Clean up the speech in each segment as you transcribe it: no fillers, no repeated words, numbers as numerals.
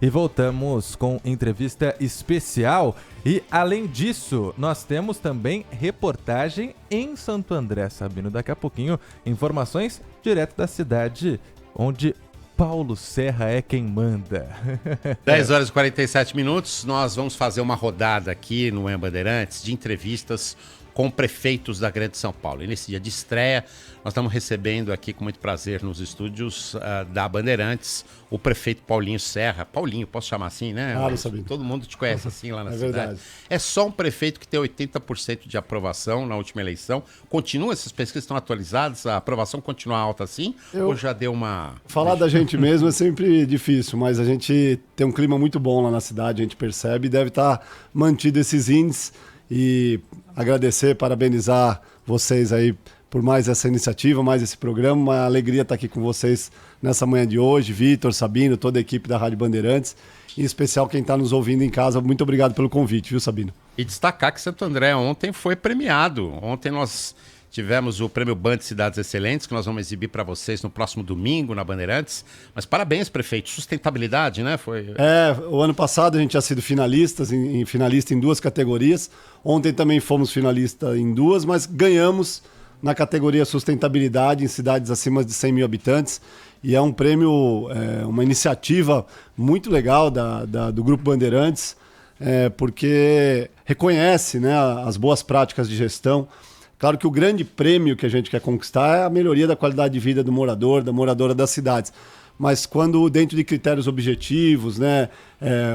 e voltamos com entrevista especial. E além disso, nós temos também reportagem em Santo André, Sabino. Daqui a pouquinho, informações direto da cidade, onde Paulo Serra é quem manda. 10 horas e 47 minutos, nós vamos fazer uma rodada aqui no EM Bandeirantes de entrevistas com prefeitos da Grande São Paulo. E nesse dia de estreia, nós estamos recebendo aqui com muito prazer nos estúdios da Bandeirantes o prefeito Paulinho Serra. Paulinho, posso chamar assim, né? Claro, Sabino. Todo mundo te conhece assim lá na cidade. Verdade. É só um prefeito que tem 80% de aprovação na última eleição. Continua, essas pesquisas estão atualizadas? A aprovação continua alta assim? Ou já deu uma... Falar da gente mesmo é sempre difícil, mas a gente tem um clima muito bom lá na cidade, a gente percebe, e deve estar mantido esses índices. E agradecer, parabenizar vocês aí por mais essa iniciativa, mais esse programa. Uma alegria estar aqui com vocês nessa manhã de hoje. Vitor, Sabino, toda a equipe da Rádio Bandeirantes. Em especial quem está nos ouvindo em casa. Muito obrigado pelo convite, viu, Sabino? E destacar que Santo André ontem foi premiado. Ontem nós tivemos o Prêmio Band Cidades Excelentes, que nós vamos exibir para vocês no próximo domingo na Bandeirantes. Mas parabéns, prefeito. Sustentabilidade, né? O ano passado a gente tinha sido finalista em 2 categorias. Ontem também fomos finalistas em 2, mas ganhamos na categoria sustentabilidade em cidades acima de 100 mil habitantes. E é um prêmio, uma iniciativa muito legal do Grupo Bandeirantes, porque reconhece, né, as boas práticas de gestão. Claro que o grande prêmio que a gente quer conquistar é a melhoria da qualidade de vida do morador, da moradora das cidades. Mas quando dentro de critérios objetivos, né,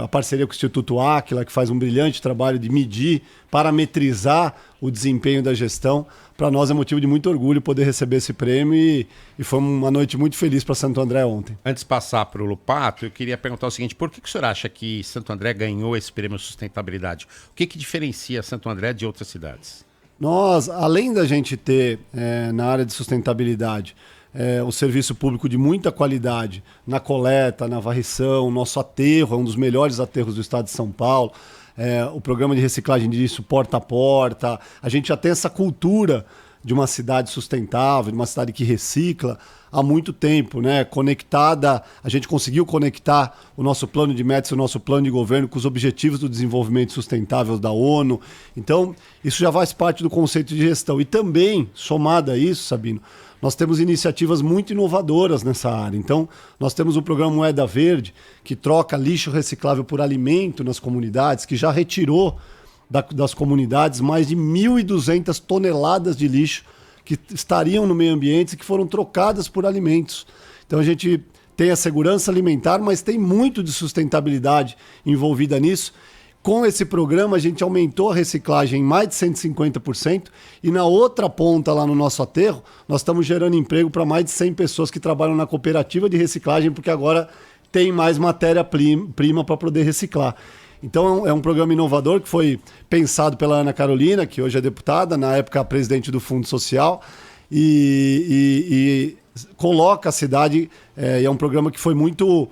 a parceria com o Instituto Áquila, que faz um brilhante trabalho de medir, parametrizar o desempenho da gestão, para nós é motivo de muito orgulho poder receber esse prêmio e foi uma noite muito feliz para Santo André ontem. Antes de passar para o Lupato, eu queria perguntar o seguinte: por que o senhor acha que Santo André ganhou esse prêmio Sustentabilidade? O que diferencia Santo André de outras cidades? Nós, além da gente ter na área de sustentabilidade o serviço público de muita qualidade na coleta, na varrição, nosso aterro é um dos melhores aterros do estado de São Paulo, o programa de reciclagem disso porta a porta, a gente já tem essa cultura de uma cidade sustentável, de uma cidade que recicla há muito tempo, né? Conectada, a gente conseguiu conectar o nosso plano de metas, o nosso plano de governo com os objetivos do desenvolvimento sustentável da ONU. Então, isso já faz parte do conceito de gestão. E também, somado a isso, Sabino, nós temos iniciativas muito inovadoras nessa área. Então, nós temos o programa Moeda Verde, que troca lixo reciclável por alimento nas comunidades, que já retirou das comunidades mais de 1.200 toneladas de lixo que estariam no meio ambiente e que foram trocadas por alimentos. Então a gente tem a segurança alimentar, mas tem muito de sustentabilidade envolvida nisso. Com esse programa a gente aumentou a reciclagem em mais de 150% e na outra ponta lá no nosso aterro nós estamos gerando emprego para mais de 100 pessoas que trabalham na cooperativa de reciclagem, porque agora tem mais matéria-prima para poder reciclar. Então é um programa inovador que foi pensado pela Ana Carolina, que hoje é deputada, na época presidente do Fundo Social, e coloca a cidade, e é um programa que foi muito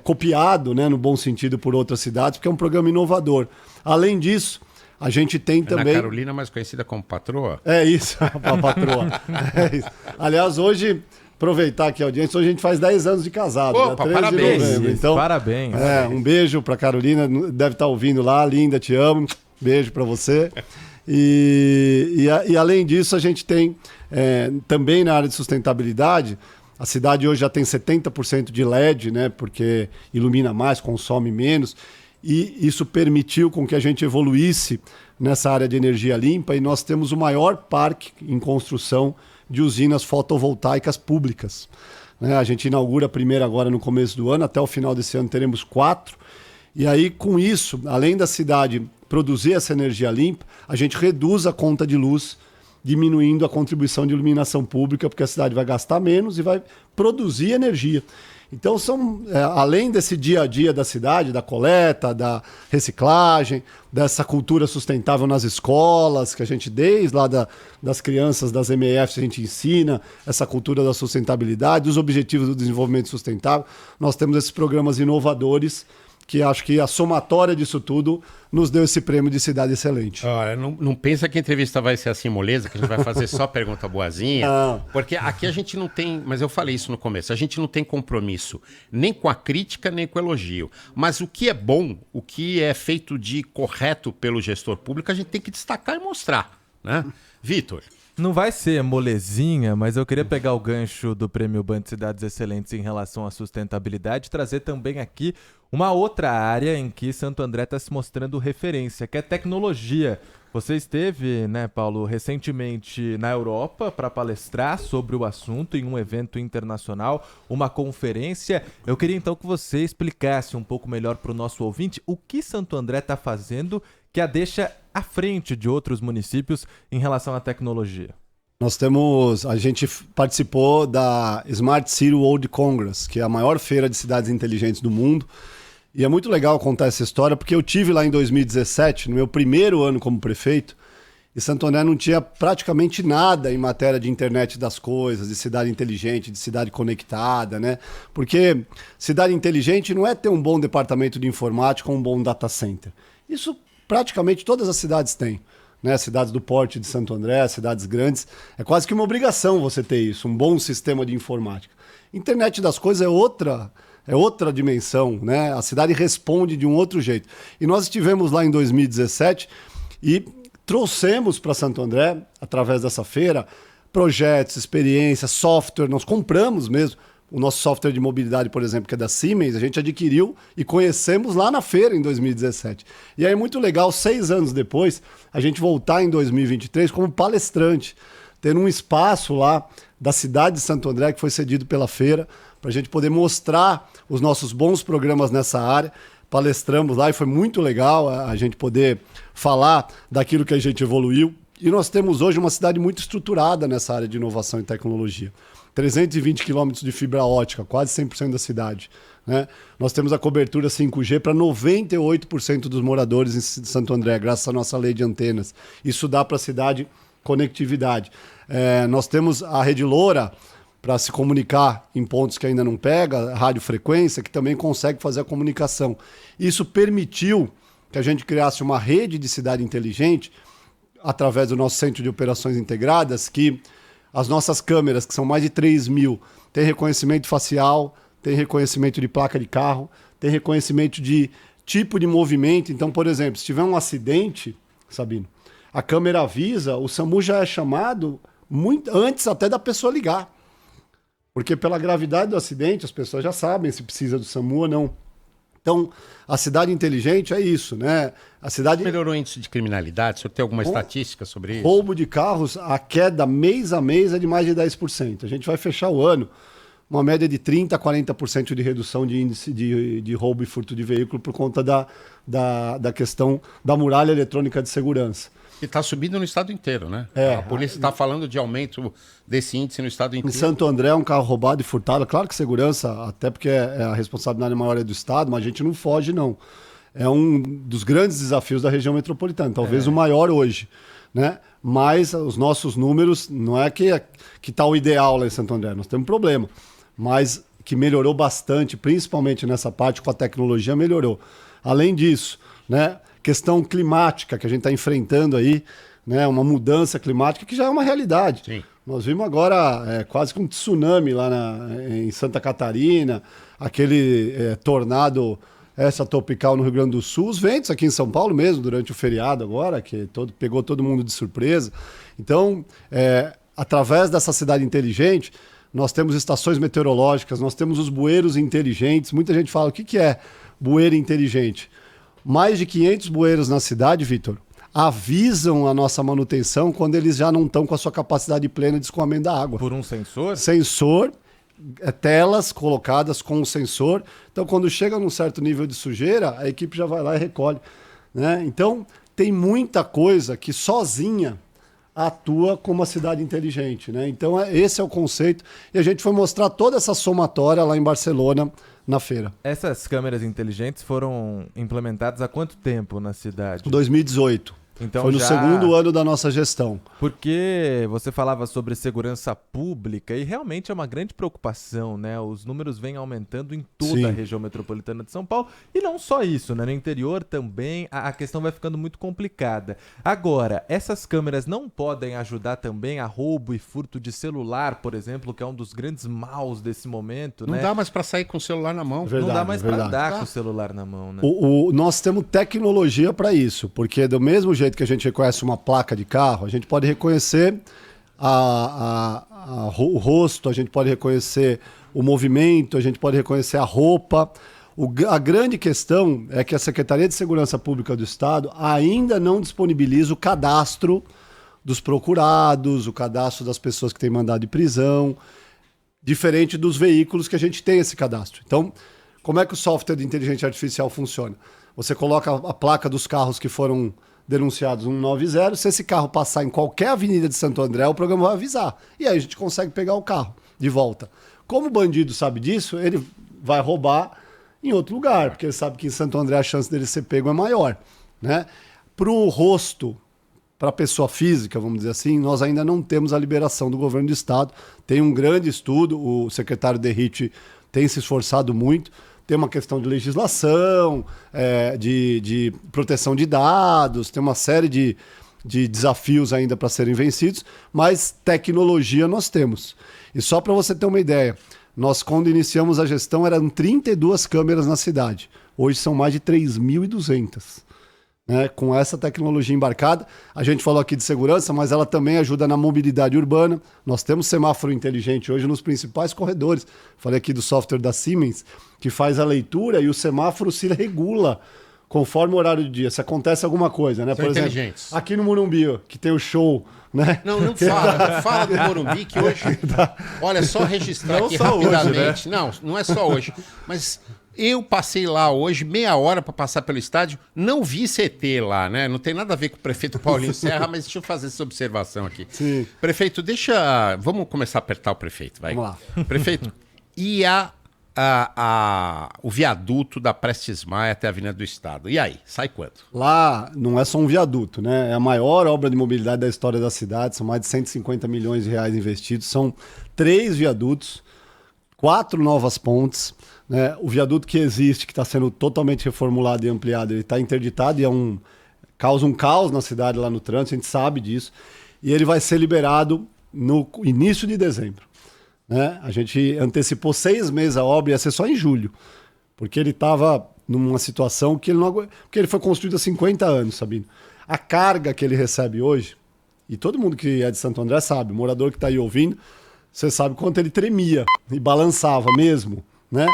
copiado, né, no bom sentido, por outras cidades, porque é um programa inovador. Além disso, a gente tem também... Ana Carolina, mais conhecida como patroa? É isso, a patroa. É isso. Aliás, hoje... Aproveitar aqui a audiência, hoje a gente faz 10 anos de casado. Opa, 13 parabéns. de novembro. Então, parabéns. Um beijo pra Carolina, deve estar ouvindo lá, linda, te amo. Beijo pra você. E além disso, a gente tem também na área de sustentabilidade, a cidade hoje já tem 70% de LED, né, porque ilumina mais, consome menos, e isso permitiu com que a gente evoluísse nessa área de energia limpa, e nós temos o maior parque em construção de usinas fotovoltaicas públicas. A gente inaugura a primeira agora no começo do ano, até o final desse ano teremos 4. E aí, com isso, além da cidade produzir essa energia limpa, a gente reduz a conta de luz, diminuindo a contribuição de iluminação pública, porque a cidade vai gastar menos e vai produzir energia. Então, além desse dia a dia da cidade, da coleta, da reciclagem, dessa cultura sustentável nas escolas, que a gente, desde lá das crianças, das MEFs, a gente ensina essa cultura da sustentabilidade, dos objetivos do desenvolvimento sustentável, nós temos esses programas inovadores que acho que a somatória disso tudo nos deu esse prêmio de cidade excelente. Olha, não pensa que a entrevista vai ser assim moleza, que a gente vai fazer só pergunta boazinha, porque aqui a gente não tem, mas eu falei isso no começo, a gente não tem compromisso nem com a crítica, nem com o elogio. Mas o que é bom, o que é feito de correto pelo gestor público, a gente tem que destacar e mostrar, né? Vitor. Não vai ser molezinha, mas eu queria pegar o gancho do Prêmio Band Cidades Excelentes em relação à sustentabilidade e trazer também aqui uma outra área em que Santo André está se mostrando referência, que é tecnologia. Você esteve, né, Paulo, recentemente na Europa para palestrar sobre o assunto em um evento internacional, uma conferência. Eu queria então que você explicasse um pouco melhor para o nosso ouvinte o que Santo André está fazendo que a deixa à frente de outros municípios em relação à tecnologia. A gente participou da Smart City World Congress, que é a maior feira de cidades inteligentes do mundo. E é muito legal contar essa história, porque eu tive lá em 2017, no meu primeiro ano como prefeito, e Santo André não tinha praticamente nada em matéria de internet das coisas, de cidade inteligente, de cidade conectada, né? Porque cidade inteligente não é ter um bom departamento de informática ou um bom data center. Isso praticamente todas as cidades têm, né? Cidades do porte de Santo André, cidades grandes, é quase que uma obrigação você ter isso, um bom sistema de informática. Internet das coisas é outra dimensão, né? A cidade responde de um outro jeito. E nós estivemos lá em 2017 e trouxemos para Santo André, através dessa feira, projetos, experiências, software. Nós compramos mesmo o nosso software de mobilidade, por exemplo, que é da Siemens, a gente adquiriu e conhecemos lá na feira em 2017. E aí é muito legal, 6 anos depois, a gente voltar em 2023 como palestrante, ter um espaço lá da cidade de Santo André, que foi cedido pela feira, para a gente poder mostrar os nossos bons programas nessa área. Palestramos lá e foi muito legal a gente poder falar daquilo que a gente evoluiu. E nós temos hoje uma cidade muito estruturada nessa área de inovação e tecnologia. 320 quilômetros de fibra ótica, quase 100% da cidade, né? Nós temos a cobertura 5G para 98% dos moradores em Santo André, graças à nossa lei de antenas. Isso dá para a cidade conectividade. Nós temos a rede Loura para se comunicar em pontos que ainda não pega, radiofrequência, que também consegue fazer a comunicação. Isso permitiu que a gente criasse uma rede de cidade inteligente através do nosso centro de operações integradas, que as nossas câmeras, que são mais de 3 mil, tem reconhecimento facial, tem reconhecimento de placa de carro, tem reconhecimento de tipo de movimento. Então, por exemplo, se tiver um acidente, Sabino, a câmera avisa, o SAMU já é chamado muito antes até da pessoa ligar. Porque pela gravidade do acidente, as pessoas já sabem se precisa do SAMU ou não. Então, a cidade inteligente é isso, né? A cidade melhorou o índice de criminalidade? O senhor tem alguma estatística sobre isso? Roubo de carros, a queda mês a mês é de mais de 10%. A gente vai fechar o ano uma média de 30% a 40% de redução de índice de roubo e furto de veículo por conta da questão da muralha eletrônica de segurança. E está subindo no estado inteiro, né? A polícia está falando de aumento desse índice no estado inteiro. Em Santo André, um carro roubado e furtado, claro que segurança, até porque a responsabilidade maior é do estado, mas a gente não foge, não. É um dos grandes desafios da região metropolitana, talvez o maior hoje, né? Mas os nossos números, não é que está o ideal lá em Santo André, nós temos um problema, mas que melhorou bastante, principalmente nessa parte com a tecnologia, melhorou. Além disso, né? Questão climática que a gente está enfrentando aí, né? Uma mudança climática que já é uma realidade. Sim. Nós vimos agora quase que um tsunami lá em Santa Catarina, aquele tornado tropical no Rio Grande do Sul, os ventos aqui em São Paulo mesmo, durante o feriado agora, que pegou todo mundo de surpresa. Então, através dessa cidade inteligente, nós temos estações meteorológicas, nós temos os bueiros inteligentes. Muita gente fala, o que é bueiro inteligente? Mais de 500 bueiros na cidade, Vitor, avisam a nossa manutenção quando eles já não estão com a sua capacidade plena de escoamento da água. Por um sensor? Sensor, telas colocadas com o sensor. Então, quando chega num certo nível de sujeira, a equipe já vai lá e recolhe, né? Então, tem muita coisa que sozinha atua como uma cidade inteligente, né? Então, esse é o conceito. E a gente foi mostrar toda essa somatória lá em Barcelona, na feira. Essas câmeras inteligentes foram implementadas há quanto tempo na cidade? 2018. Então, foi no segundo ano da nossa gestão. Porque você falava sobre segurança pública e realmente é uma grande preocupação, né? Os números vêm aumentando em toda a região metropolitana de São Paulo. E não só isso, né? No interior também a questão vai ficando muito complicada. Agora, essas câmeras não podem ajudar também a roubo e furto de celular, por exemplo, que é um dos grandes maus desse momento, Não né? dá mais para sair com o celular na mão. Não dá mais para andar com o celular na mão, né? Nós temos tecnologia para isso, porque do mesmo jeito que a gente reconhece uma placa de carro, a gente pode reconhecer o rosto, a gente pode reconhecer o movimento, a gente pode reconhecer a roupa. A grande questão é que a Secretaria de Segurança Pública do Estado ainda não disponibiliza o cadastro dos procurados, o cadastro das pessoas que têm mandado de prisão, diferente dos veículos que a gente tem esse cadastro. Então, como é que o software de inteligência artificial funciona? Você coloca a placa dos carros que foram denunciados 190, se esse carro passar em qualquer avenida de Santo André, o programa vai avisar. E aí a gente consegue pegar o carro de volta. Como o bandido sabe disso, ele vai roubar em outro lugar, porque ele sabe que em Santo André a chance dele ser pego é maior, né? Para o rosto, para a pessoa física, vamos dizer assim, nós ainda não temos a liberação do governo do estado. Tem um grande estudo, o secretário Derrite tem se esforçado muito. Tem uma questão de legislação, de proteção de dados, tem uma série de desafios ainda para serem vencidos, mas tecnologia nós temos. E só para você ter uma ideia, nós quando iniciamos a gestão eram 32 câmeras na cidade, hoje são mais de 3.200. Né? Com essa tecnologia embarcada, a gente falou aqui de segurança, mas ela também ajuda na mobilidade urbana. Nós temos semáforo inteligente hoje nos principais corredores. Falei aqui do software da Siemens, que faz a leitura e o semáforo se regula conforme o horário do dia. Se acontece alguma coisa, né? São Por exemplo, aqui no Morumbi, que tem o show, né? Não fala do Morumbi, que hoje... Olha, só registrar não aqui só rapidamente. Hoje, né? Não é só hoje, mas... Eu passei lá hoje, meia hora para passar pelo estádio, não vi CT lá, né? Não tem nada a ver com o prefeito Paulinho Serra, mas deixa eu fazer essa observação aqui. Sim. Prefeito, vamos começar a apertar o prefeito, vai. Vamos lá. Prefeito, e o viaduto da Prestes Maia até a Avenida do Estado? E aí, sai quanto? Lá não é só um viaduto, né? É a maior obra de mobilidade da história da cidade, são mais de 150 milhões de reais investidos, são 3 viadutos, 4 novas pontes, né? O viaduto que existe, que está sendo totalmente reformulado e ampliado, ele está interditado e causa um caos na cidade lá no trânsito, a gente sabe disso, e ele vai ser liberado no início de dezembro. Né? A gente antecipou 6 meses a obra, ia ser só em julho, porque ele estava numa situação que ele não porque ele foi construído há 50 anos, Sabino. A carga que ele recebe hoje, e todo mundo que é de Santo André sabe, o morador que está aí ouvindo, você sabe quanto ele tremia e balançava mesmo, né?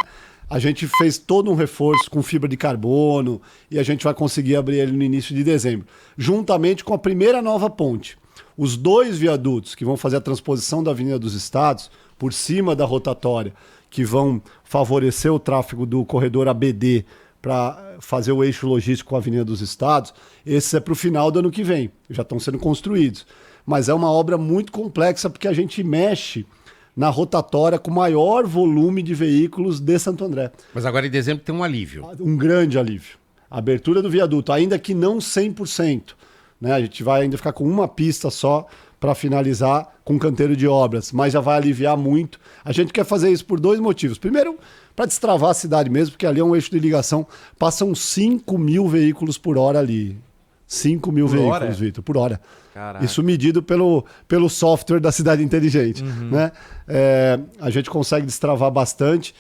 A gente fez todo um reforço com fibra de carbono e a gente vai conseguir abrir ele no início de dezembro, juntamente com a primeira nova ponte. Os 2 viadutos que vão fazer a transposição da Avenida dos Estados por cima da rotatória, que vão favorecer o tráfego do corredor ABD para fazer o eixo logístico com a Avenida dos Estados, esse é para o final do ano que vem, já estão sendo construídos. Mas é uma obra muito complexa porque a gente mexe na rotatória com o maior volume de veículos de Santo André. Mas agora em dezembro tem um alívio. Um grande alívio. A abertura do viaduto, ainda que não 100%. Né? A gente vai ainda ficar com uma pista só para finalizar com canteiro de obras, mas já vai aliviar muito. A gente quer fazer isso por 2 motivos. Primeiro, para destravar a cidade mesmo, porque ali é um eixo de ligação, passam 5.000 veículos por hora ali. 5.000 veículos, Vitor, por hora. Caraca. Isso medido pelo software da cidade inteligente. Né? A gente consegue destravar bastante.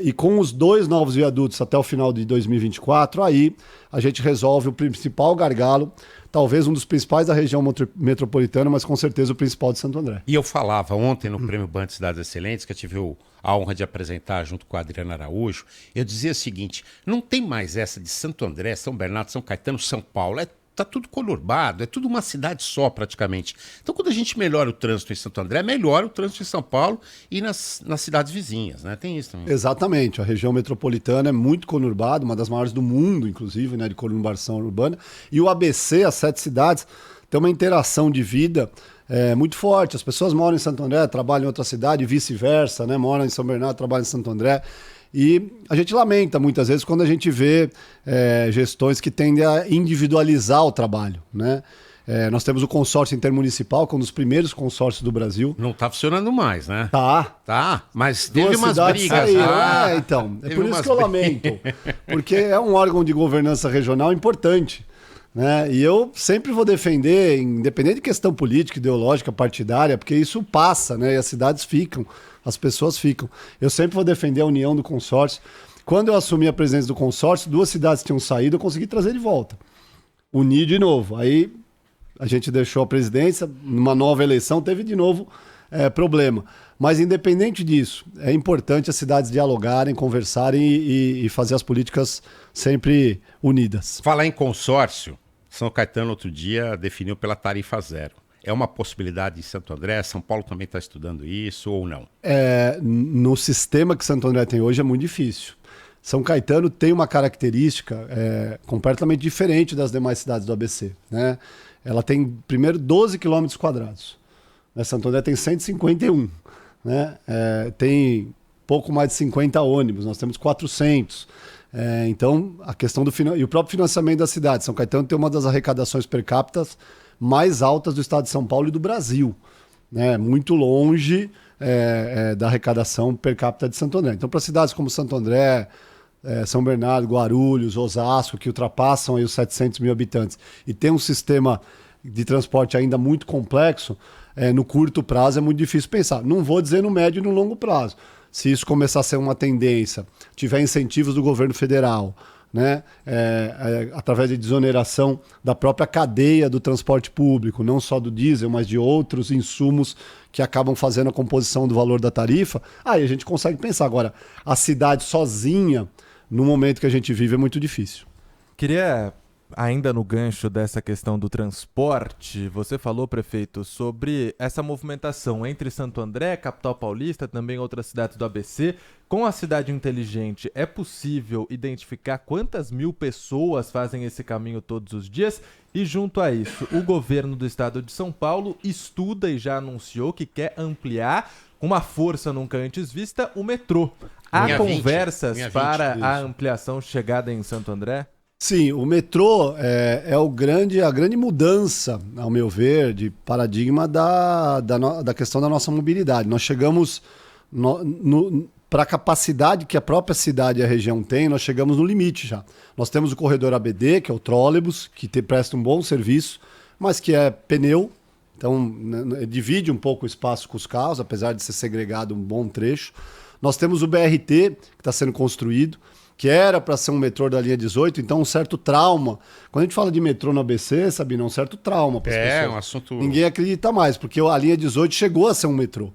E com os 2 novos viadutos até o final de 2024, aí a gente resolve o principal gargalo, talvez um dos principais da região metropolitana, mas com certeza o principal de Santo André. E eu falava ontem no Prêmio Band Cidades Excelentes, que eu tive a honra de apresentar junto com a Adriana Araújo, eu dizia o seguinte, não tem mais essa de Santo André, São Bernardo, São Caetano, São Paulo, tá tudo conurbado, é tudo uma cidade só praticamente. Então quando a gente melhora o trânsito em Santo André, melhora o trânsito em São Paulo e nas cidades vizinhas, né? Tem isso também. Exatamente, a região metropolitana é muito conurbada, uma das maiores do mundo, inclusive, né, de conurbação urbana, e o ABC, as 7 cidades, tem uma interação de vida muito forte. As pessoas moram em Santo André, trabalham em outra cidade e vice-versa, né? Moram em São Bernardo, trabalham em Santo André. E a gente lamenta muitas vezes quando a gente vê gestões que tendem a individualizar o trabalho, né? Nós temos o consórcio intermunicipal, que é um dos primeiros consórcios do Brasil. Não está funcionando mais, né? Tá, mas teve umas brigas. Saíram. Então, é por isso que eu lamento. Porque é um órgão de governança regional importante, né? E eu sempre vou defender, independente de questão política, ideológica, partidária, porque isso passa, né? E as cidades ficam, as pessoas ficam. Eu sempre vou defender a união do consórcio. Quando eu assumi a presidência do consórcio, 2 cidades tinham saído, eu consegui trazer de volta. Unir de novo. Aí a gente deixou a presidência, numa nova eleição teve de novo problema. Mas independente disso, é importante as cidades dialogarem, conversarem e fazer as políticas sempre unidas. Falar em consórcio, São Caetano outro dia definiu pela tarifa zero. É uma possibilidade em Santo André? São Paulo também está estudando isso ou não? No sistema que Santo André tem hoje é muito difícil. São Caetano tem uma característica completamente diferente das demais cidades do ABC, né? Ela tem, primeiro, 12 quilômetros quadrados. Santo André tem 151. Né? Tem pouco mais de 50 ônibus, nós temos 400. Então, a questão e o próprio financiamento da cidade. São Caetano tem uma das arrecadações per capita mais altas do estado de São Paulo e do Brasil. Né? Muito longe da arrecadação per capita de Santo André. Então, para cidades como Santo André, São Bernardo, Guarulhos, Osasco, que ultrapassam aí os 700 mil habitantes, e tem um sistema de transporte ainda muito complexo, no curto prazo é muito difícil pensar. Não vou dizer no médio e no longo prazo. Se isso começar a ser uma tendência, tiver incentivos do governo federal, né, através de desoneração da própria cadeia do transporte público, não só do diesel, mas de outros insumos que acabam fazendo a composição do valor da tarifa, aí a gente consegue pensar. Agora, a cidade sozinha, no momento que a gente vive, é muito difícil. Queria, ainda no gancho dessa questão do transporte, você falou, prefeito, sobre essa movimentação entre Santo André, capital paulista, também outras cidades do ABC. Com a cidade inteligente, é possível identificar quantas mil pessoas fazem esse caminho todos os dias? E junto a isso, o governo do estado de São Paulo estuda e já anunciou que quer ampliar, com uma força nunca antes vista, o metrô. Há conversas para a ampliação chegada em Santo André? Sim, o metrô é a grande mudança, ao meu ver, de paradigma da questão da nossa mobilidade. Nós chegamos para a capacidade que a própria cidade e a região tem, nós chegamos no limite já. Nós temos o corredor ABD, que é o trólebus, que presta um bom serviço, mas que é pneu, então divide um pouco o espaço com os carros, apesar de ser segregado um bom trecho. Nós temos o BRT, que está sendo construído, que era para ser um metrô da linha 18, então um certo trauma. Quando a gente fala de metrô no ABC, Sabina, é um certo trauma para as pessoas. É um assunto... Ninguém acredita mais, porque a linha 18 chegou a ser um metrô.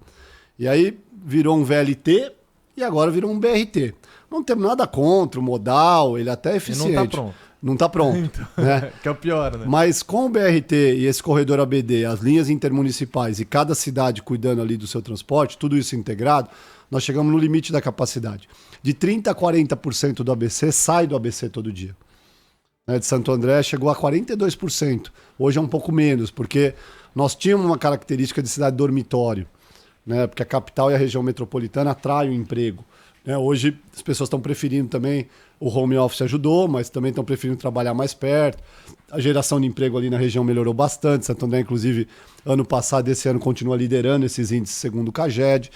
E aí virou um VLT e agora virou um BRT. Não temos nada contra o modal, ele até é eficiente. E não está pronto. Não está pronto. Então, né? Que é o pior, né? Mas com o BRT e esse corredor ABD, as linhas intermunicipais e cada cidade cuidando ali do seu transporte, tudo isso integrado, nós chegamos no limite da capacidade. De 30% a 40% do ABC sai do ABC todo dia. De Santo André chegou a 42%. Hoje é um pouco menos, porque nós tínhamos uma característica de cidade dormitório, né? Porque a capital e a região metropolitana atraem o emprego. Hoje as pessoas estão preferindo também, o home office ajudou, mas também estão preferindo trabalhar mais perto. A geração de emprego ali na região melhorou bastante. Santo André, inclusive, ano passado, esse ano, continua liderando esses índices segundo o CAGED.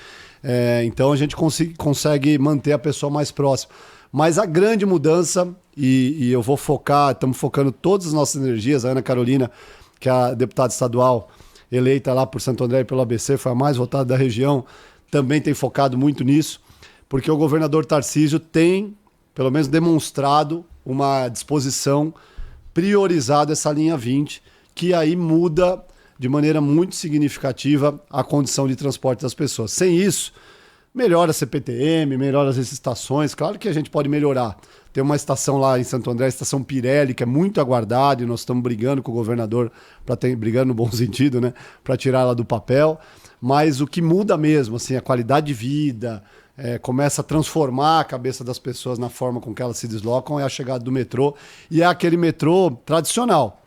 Então a gente consegue manter a pessoa mais próxima. Mas a grande mudança, e eu vou estamos focando todas as nossas energias, a Ana Carolina, que é a deputada estadual eleita lá por Santo André e pelo ABC, foi a mais votada da região, também tem focado muito nisso, porque o governador Tarcísio tem, pelo menos, demonstrado uma disposição priorizada essa linha 20, que aí muda de maneira muito significativa a condição de transporte das pessoas. Sem isso, melhora a CPTM, melhora as estações, claro que a gente pode melhorar. Tem uma estação lá em Santo André, a estação Pirelli, que é muito aguardada, e nós estamos brigando com o governador, brigando no bom sentido, né, para tirar ela do papel. Mas o que muda mesmo, assim, a qualidade de vida, começa a transformar a cabeça das pessoas na forma com que elas se deslocam, é a chegada do metrô, e é aquele metrô tradicional,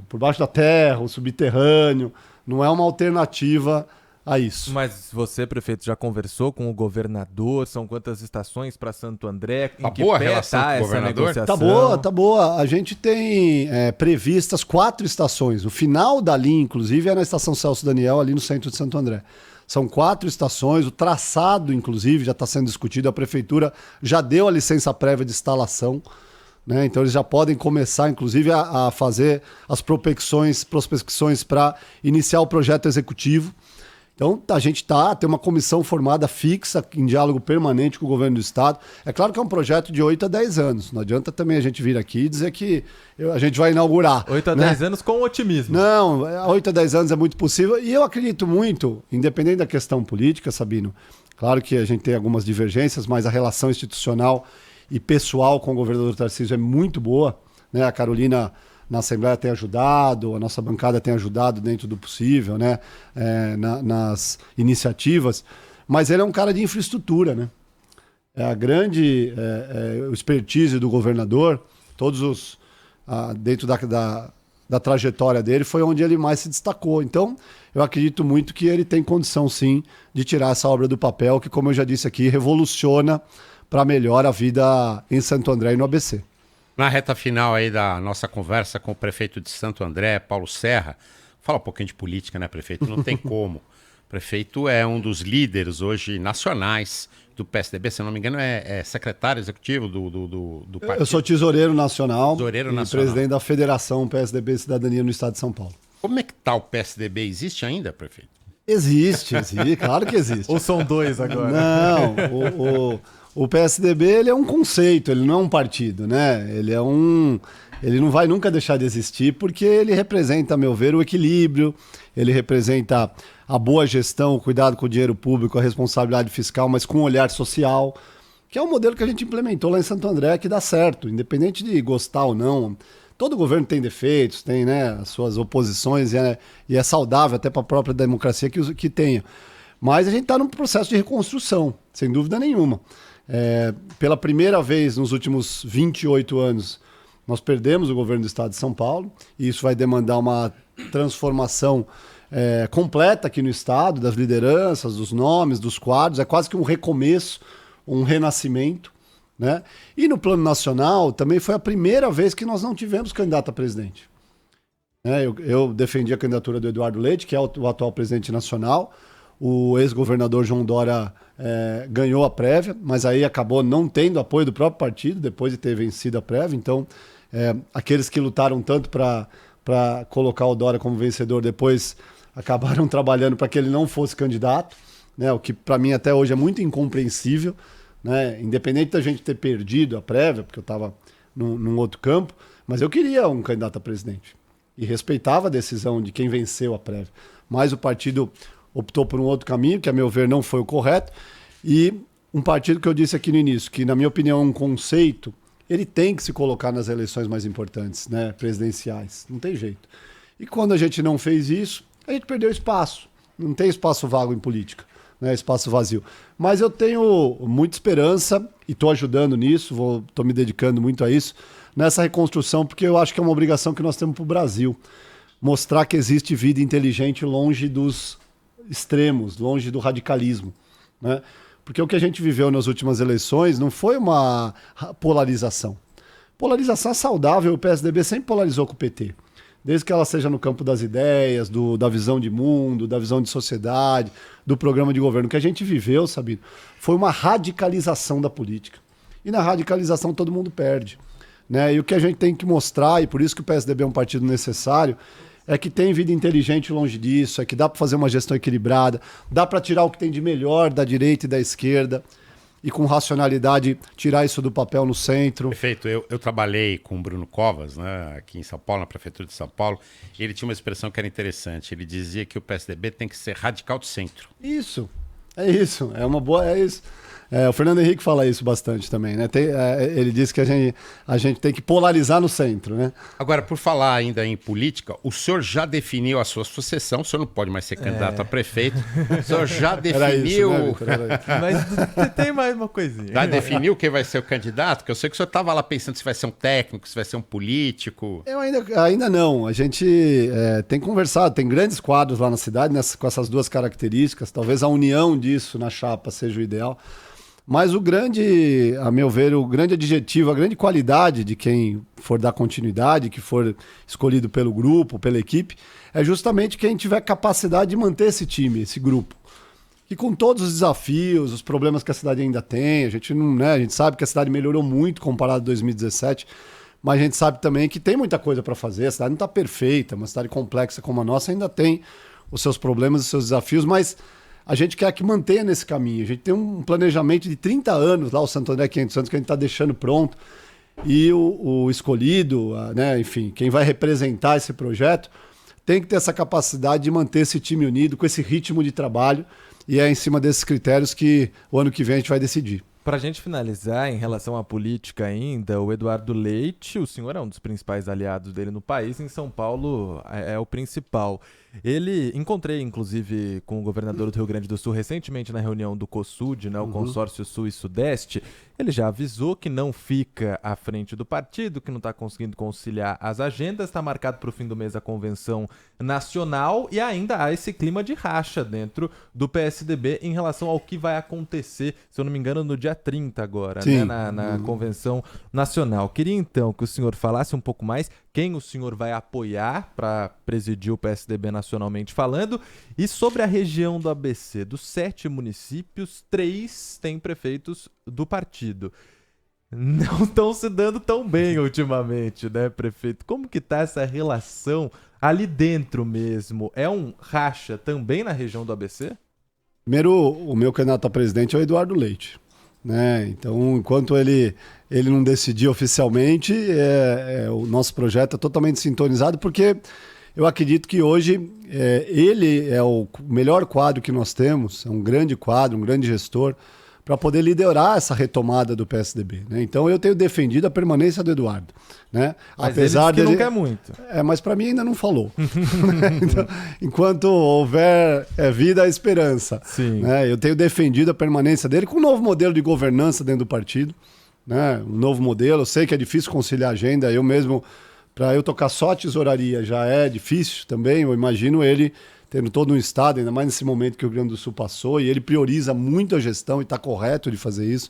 por baixo da terra, o subterrâneo, não é uma alternativa a isso. Mas você, prefeito, já conversou com o governador? São quantas estações para Santo André? Tá boa a relação com o essa governador? negociação? Tá boa. A gente tem previstas 4 estações. O final da linha, inclusive, é na estação Celso Daniel, ali no centro de Santo André. São 4 estações, o traçado, inclusive, já está sendo discutido. A prefeitura já deu a licença prévia de instalação, né? Então eles já podem começar, inclusive, a fazer as prospecções para iniciar o projeto executivo. Então a gente tem uma comissão formada fixa, em diálogo permanente com o governo do estado. É claro que é um projeto de 8 a 10 anos. Não adianta também a gente vir aqui e dizer que a gente vai inaugurar. 8 a 10 anos com otimismo. Não, 8 a 10 anos é muito possível. E eu acredito muito, independente da questão política, Sabino, claro que a gente tem algumas divergências, mas a relação institucional e pessoal com o governador Tarcísio é muito boa, né? A Carolina na Assembleia tem ajudado, a nossa bancada tem ajudado dentro do possível, né? Nas iniciativas, mas ele é um cara de infraestrutura, né? É a grande expertise do governador, dentro da trajetória dele, foi onde ele mais se destacou. Então, eu acredito muito que ele tem condição, sim, de tirar essa obra do papel, que, como eu já disse aqui, revoluciona para melhor a vida em Santo André e no ABC. Na reta final aí da nossa conversa com o prefeito de Santo André, Paulo Serra, fala um pouquinho de política, né, prefeito? Não tem como. O prefeito é um dos líderes hoje nacionais do PSDB, se não me engano, é secretário executivo do partido. Eu sou tesoureiro nacional E presidente da Federação PSDB Cidadania no estado de São Paulo. Como é que tá o PSDB? Existe ainda, prefeito? Existe, claro que existe. Ou são 2 agora? Não, o PSDB ele é um conceito, ele não é um partido, né? Ele não vai nunca deixar de existir porque ele representa, a meu ver, o equilíbrio, ele representa a boa gestão, o cuidado com o dinheiro público, a responsabilidade fiscal, mas com um olhar social, que é um modelo que a gente implementou lá em Santo André que dá certo, independente de gostar ou não. Todo governo tem defeitos, tem, né, as suas oposições e é saudável até para a própria democracia que tenha. Mas a gente está num processo de reconstrução, sem dúvida nenhuma. Pela primeira vez nos últimos 28 anos, nós perdemos o governo do estado de São Paulo, e isso vai demandar uma transformação completa aqui no estado, das lideranças, dos nomes, dos quadros. É quase que um recomeço, um renascimento, né? E no plano nacional, também foi a primeira vez que nós não tivemos candidato a presidente. Eu defendi a candidatura do Eduardo Leite, que é o atual presidente nacional. O ex-governador João Dória ganhou a prévia, mas aí acabou não tendo apoio do próprio partido, depois de ter vencido a prévia. Então, aqueles que lutaram tanto para colocar o Dória como vencedor, depois acabaram trabalhando para que ele não fosse candidato, né? O que para mim até hoje é muito incompreensível, né? Independente da gente ter perdido a prévia, porque eu estava num outro campo, mas eu queria um candidato a presidente e respeitava a decisão de quem venceu a prévia. Mas o partido optou por um outro caminho, que a meu ver não foi o correto, e um partido que eu disse aqui no início, que na minha opinião é um conceito, ele tem que se colocar nas eleições mais importantes, né, presidenciais, não tem jeito. E quando a gente não fez isso, a gente perdeu espaço, não tem espaço vago em política, né, espaço vazio. Mas eu tenho muita esperança e estou ajudando nisso, estou me dedicando muito a isso, nessa reconstrução, porque eu acho que é uma obrigação que nós temos para o Brasil, mostrar que existe vida inteligente longe dos extremos, longe do radicalismo, né? Porque o que a gente viveu nas últimas eleições não foi uma polarização. Polarização é saudável, o PSDB sempre polarizou com o PT. Desde que ela seja no campo das ideias, da visão de mundo, da visão de sociedade, do programa de governo. O que a gente viveu, Sabino, foi uma radicalização da política. E na radicalização todo mundo perde, né? E o que a gente tem que mostrar, e por isso que o PSDB é um partido necessário, é que tem vida inteligente longe disso, é que dá para fazer uma gestão equilibrada, dá para tirar o que tem de melhor da direita e da esquerda e com racionalidade tirar isso do papel no centro. Perfeito. Eu trabalhei com o Bruno Covas, né, aqui em São Paulo, na Prefeitura de São Paulo, e ele tinha uma expressão que era interessante. Ele dizia que o PSDB tem que ser radical de centro. Isso, é uma boa, é isso. O Fernando Henrique fala isso bastante também, né? Ele diz que a gente tem que polarizar no centro, né? Agora, por falar ainda em política, o senhor já definiu a sua sucessão, o senhor não pode mais ser candidato a prefeito, o senhor já definiu... Era isso, né, Vitor? Mas tem mais uma coisinha. Já definiu quem vai ser o candidato? Porque eu sei que o senhor estava lá pensando se vai ser um técnico, se vai ser um político. Eu ainda não. A gente tem conversado, tem grandes quadros lá na cidade, com essas duas características. Talvez a união disso na chapa seja o ideal. Mas a meu ver, o grande adjetivo, a grande qualidade de quem for dar continuidade, que for escolhido pelo grupo, pela equipe, é justamente quem tiver capacidade de manter esse time, esse grupo. E com todos os desafios, os problemas que a cidade ainda tem, a gente sabe que a cidade melhorou muito comparado a 2017, mas a gente sabe também que tem muita coisa para fazer, a cidade não está perfeita, uma cidade complexa como a nossa ainda tem os seus problemas, os seus desafios, mas a gente quer que mantenha nesse caminho. A gente tem um planejamento de 30 anos, lá o Santo André 500 anos, que a gente está deixando pronto. E o escolhido, enfim, quem vai representar esse projeto, tem que ter essa capacidade de manter esse time unido, com esse ritmo de trabalho. E é em cima desses critérios que o ano que vem a gente vai decidir. Para a gente finalizar, em relação à política ainda, o Eduardo Leite, o senhor é um dos principais aliados dele no país, em São Paulo é o principal. Encontrei, inclusive, com o governador do Rio Grande do Sul recentemente na reunião do COSUD, o Consórcio Sul e Sudeste. Ele já avisou que não fica à frente do partido, que não está conseguindo conciliar as agendas, está marcado para o fim do mês a convenção nacional e ainda há esse clima de racha dentro do PSDB em relação ao que vai acontecer, se eu não me engano, no dia 30 agora, na convenção nacional. Queria então que o senhor falasse um pouco mais quem o senhor vai apoiar para presidir o PSDB nacionalmente falando, e sobre a região do ABC. Dos 7 municípios, 3 têm prefeitos do partido. Não estão se dando tão bem ultimamente, né, prefeito? Como que tá essa relação ali dentro mesmo? É um racha também na região do ABC? Primeiro, o meu candidato a presidente é o Eduardo Leite. Então, enquanto ele não decidir oficialmente, o nosso projeto é totalmente sintonizado, porque eu acredito que hoje ele é o melhor quadro que nós temos, é um grande quadro, um grande gestor, para poder liderar essa retomada do PSDB. Então eu tenho defendido a permanência do Eduardo. Mas apesar ele não quer muito. Mas para mim ainda não falou. Então, enquanto houver vida, há esperança. Sim. Eu tenho defendido a permanência dele com um novo modelo de governança dentro do partido. Um novo modelo. Eu sei que é difícil conciliar a agenda. Eu mesmo, para eu tocar só a tesouraria, já é difícil também. Eu imagino ele tendo todo um estado, ainda mais nesse momento que o Rio Grande do Sul passou, e ele prioriza muito a gestão e está correto de fazer isso.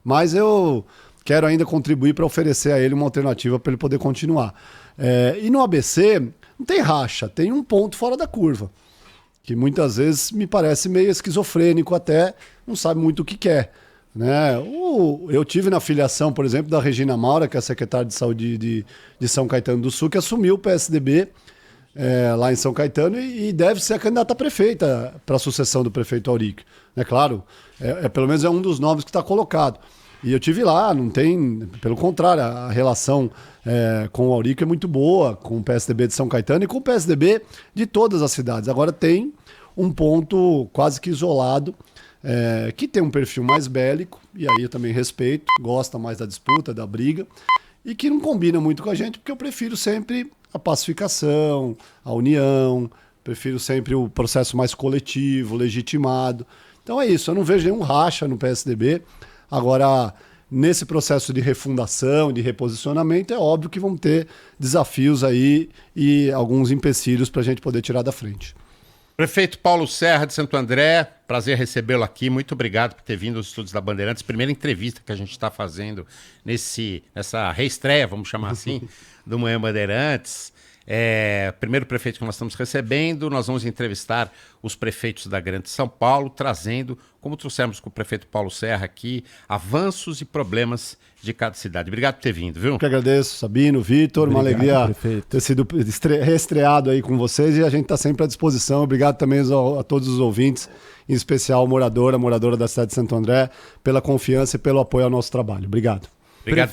Mas eu quero ainda contribuir para oferecer a ele uma alternativa para ele poder continuar. E no ABC, não tem racha, tem um ponto fora da curva, que muitas vezes me parece meio esquizofrênico até, não sabe muito o que quer. Eu tive na filiação, por exemplo, da Regina Maura, que é a secretária de Saúde de São Caetano do Sul, que assumiu o PSDB lá em São Caetano e deve ser a candidata a prefeita para a sucessão do prefeito Auríquio. Claro, pelo menos é um dos nomes que está colocado. E eu tive lá, não tem, pelo contrário, a relação com o Auríquio é muito boa, com o PSDB de São Caetano e com o PSDB de todas as cidades. Agora tem um ponto quase que isolado, que tem um perfil mais bélico, e aí eu também respeito, gosta mais da disputa, da briga, e que não combina muito com a gente, porque eu prefiro sempre a pacificação, a união, prefiro sempre o processo mais coletivo, legitimado. Então é isso, eu não vejo nenhum racha no PSDB. Agora, nesse processo de refundação, de reposicionamento, é óbvio que vão ter desafios aí e alguns empecilhos para a gente poder tirar da frente. Prefeito Paulo Serra de Santo André, prazer recebê-lo aqui. Muito obrigado por ter vindo aos Estúdios da Bandeirantes. Primeira entrevista que a gente está fazendo nessa reestreia, vamos chamar assim, do Manhã Bandeirantes. Primeiro prefeito que nós estamos recebendo, nós vamos entrevistar os prefeitos da Grande São Paulo, trazendo, como trouxemos com o prefeito Paulo Serra aqui, avanços e problemas de cada cidade. Obrigado por ter vindo, viu? Eu que agradeço, Sabino, Vitor, uma alegria ter sido reestreado aí com vocês, e a gente está sempre à disposição. Obrigado também a todos os ouvintes, em especial a moradora da cidade de Santo André, pela confiança e pelo apoio ao nosso trabalho. Obrigado. Obrigado.